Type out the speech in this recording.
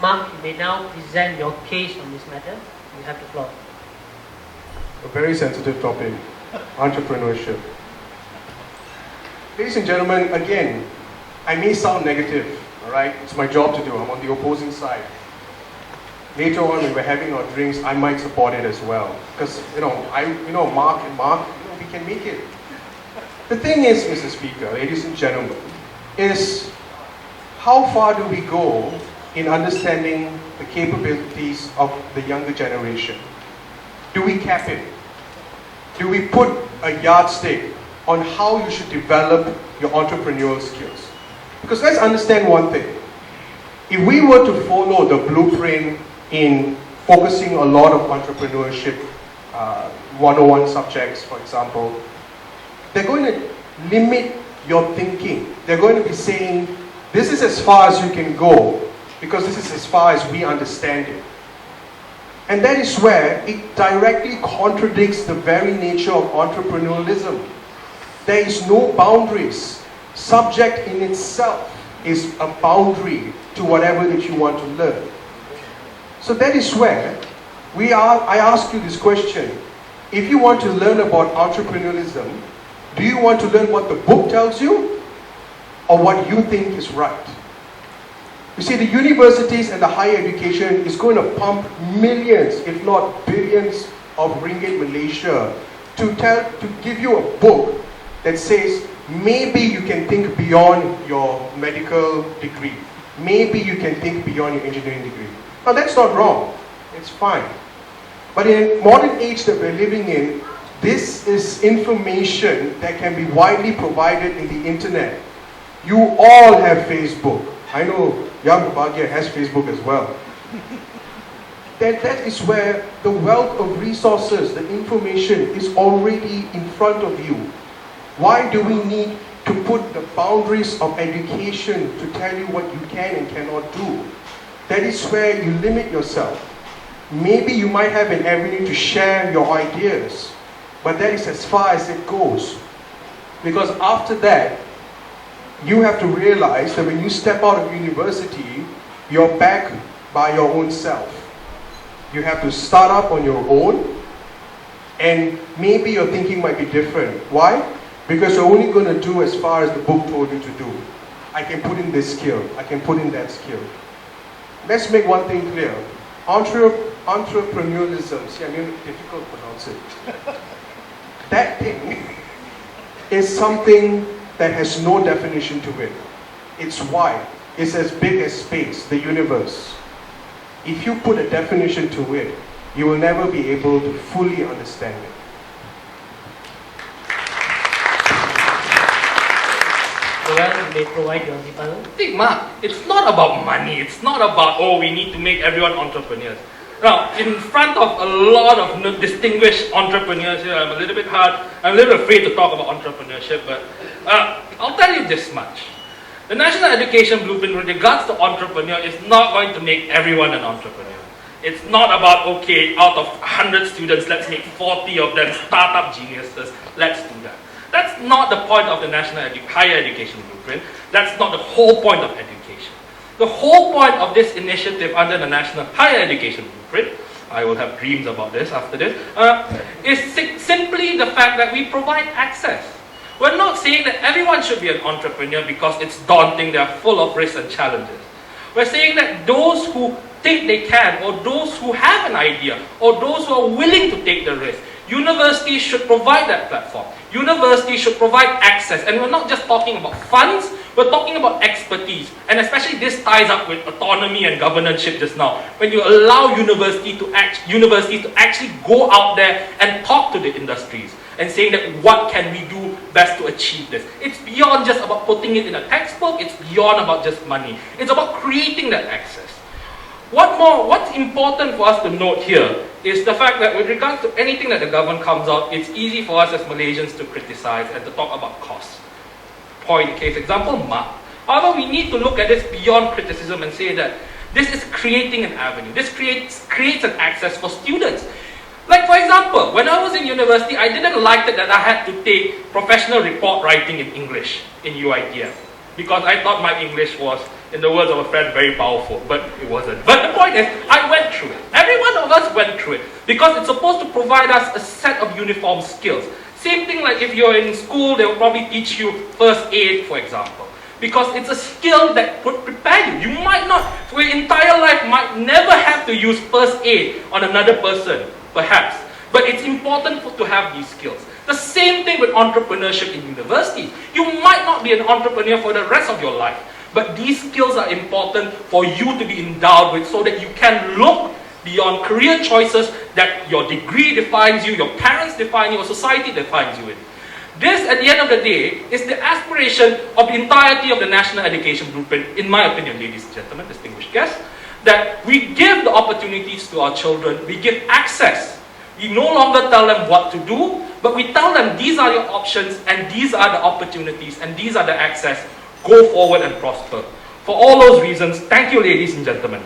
Mark, you may now present your case on this matter. You have the floor. A very sensitive topic, entrepreneurship. Ladies and gentlemen, again, I may sound negative, all right? It's my job to do. I'm on the opposing side. Later on, when we're having our drinks, I might support it as well, because Mark, we can make it. The thing is, Mr. Speaker, ladies and gentlemen, is how far do we go in understanding the capabilities of the younger generation? Do we cap it? Do we put a yardstick on how you should develop your entrepreneurial skills? Because let's understand one thing. If we were to follow the blueprint in focusing a lot of entrepreneurship 101 subjects, for example, they're going to limit your thinking. They're going to be saying, this is as far as you can go, because this is as far as we understand it. And that is where it directly contradicts the very nature of entrepreneurialism. There is no boundaries. Subject in itself is a boundary to whatever that you want to learn. So that is where I ask you this question. If you want to learn about entrepreneurialism, do you want to learn what the book tells you or what you think is right? You see, the universities and the higher education is going to pump millions, if not billions of ringgit Malaysia to give you a book that says, maybe you can think beyond your medical degree. Maybe you can think beyond your engineering degree. Now that's not wrong. It's fine. But in a modern age that we're living in, this is information that can be widely provided in the internet. You all have Facebook. I know Young Bahagia has Facebook as well. That is where the wealth of resources, the information is already in front of you. Why do we need to put the boundaries of education to tell you what you can and cannot do? That is where you limit yourself. Maybe you might have an avenue to share your ideas, but that is as far as it goes. Because after that, you have to realize that when you step out of university, you're back by your own self. You have to start up on your own, and maybe your thinking might be different. Why? Because you're only going to do as far as the book told you to do. I can put in this skill, I can put in that skill. Let's make one thing clear. Entrepreneurialism, see, I mean, difficult to pronounce it. That thing is something that has no definition to it. It's wide. It's as big as space, the universe. If you put a definition to it, you will never be able to fully understand it. Well, you may provide your rebuttal. See, Mark, it's not about money. It's not about, we need to make everyone entrepreneurs. Now, in front of a lot of distinguished entrepreneurs here, I'm a little bit afraid to talk about entrepreneurship, but I'll tell you this much. The National Education Blueprint with regards to entrepreneur is not going to make everyone an entrepreneur. It's not about, out of 100 students, let's make 40 of them startup geniuses. Let's do that. That's not the point of the National Higher Education Blueprint. That's not the whole point of education. The whole point of this initiative under the National Higher Education Blueprint, I will have dreams about this after this, is simply the fact that we provide access. We're not saying that everyone should be an entrepreneur because it's daunting, they're full of risks and challenges. We're saying that those who think they can, or those who have an idea, or those who are willing to take the risk, universities should provide that platform. Universities should provide access. And we're not just talking about funds, we're talking about expertise. And especially this ties up with autonomy and governorship just now. When you allow universities to actually go out there and talk to the industries and saying that what can we do best to achieve this. It's beyond just about putting it in a textbook, it's beyond about just money. It's about creating that access. What's important for us to note here is the fact that with regards to anything that the government comes out, it's easy for us as Malaysians to criticize and to talk about costs. Point, case example, MAP. However, we need to look at this beyond criticism and say that this is creating an avenue. This creates an access for students. Like for example, when I was in university, I didn't like it that I had to take professional report writing in English in UITM because I thought my English was in the words of a friend, very powerful, but it wasn't. But the point is, I went through it. Every one of us went through it because it's supposed to provide us a set of uniform skills. Same thing like if you're in school, they will probably teach you first aid, for example. Because it's a skill that would prepare you. You might not, for your entire life, might never have to use first aid on another person, perhaps. But it's important to have these skills. The same thing with entrepreneurship in university. You might not be an entrepreneur for the rest of your life, but these skills are important for you to be endowed with so that you can look beyond career choices that your degree defines you, your parents define you, or society defines you in. This, at the end of the day, is the aspiration of the entirety of the National Education Blueprint, in my opinion, ladies and gentlemen, distinguished guests, that we give the opportunities to our children, we give access. We no longer tell them what to do, but we tell them these are your options, and these are the opportunities, and these are the access. Go forward and prosper. For all those reasons, thank you, ladies and gentlemen.